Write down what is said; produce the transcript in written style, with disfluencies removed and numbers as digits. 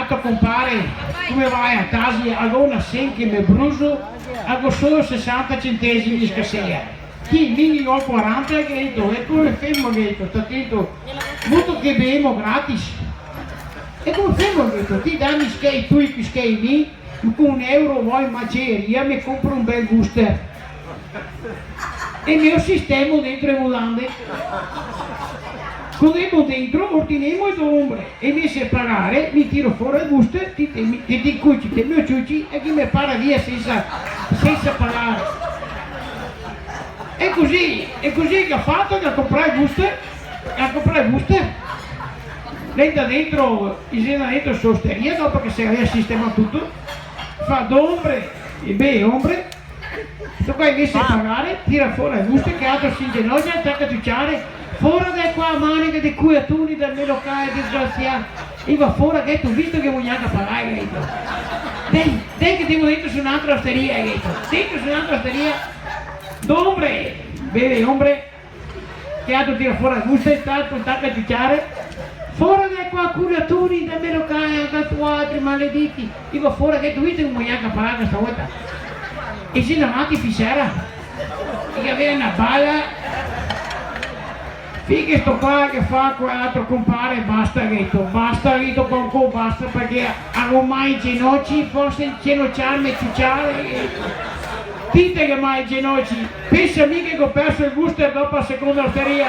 gato compare, come vai a casa, agora sempre me bruso, agora solo 60 centesimi di scassea. Chi minimo ho 40 e come fermo detto, sta detto, molto che bevo gratis. E come fermo detto, ti dammi skate tu e skate mi, con €1 vuoi in maceria, mi compro un bel booster. E il mio sistema dentro le volante. Codevo dentro, ordiniamo e ombre e mi se pagare, mi tiro fuori il booster, ti cuci, ti mio ciuci e chi mi para via senza pagare. È così che ha fatto, che ha comprato il booster, lei da dentro, sosteria dopo che si aveva sistemato tutto, fa d'ombre e beh ombre, questo qua invece di pagare, tira fuori il booster che altro si ingenocchia, attacca a ciucciare, fuori da qua manica di cuiatuni dal mio locale disgraziato, e va fuori che tu visto che vogliamo pagare, dai che devo dentro su un'altra osteria, dentro su un'altra osteria, d'ombre, beve ombre, che altro tira fuori il booster, attacca a ciucciare, fuori da qua cuiatuni dal mio locale, altri maledetti, e va fuori che tu visto che vogliamo pagare stavolta, e si davanti fisera, che aveva una balla. Finché sto qua che fa quell'altro compare, basta Rito con basta perché ormai i ginocchi forse ginocciarmi e ciucciare. Dite che mai i ginocchi, pensa mica che ho perso il booster dopo la seconda osteria.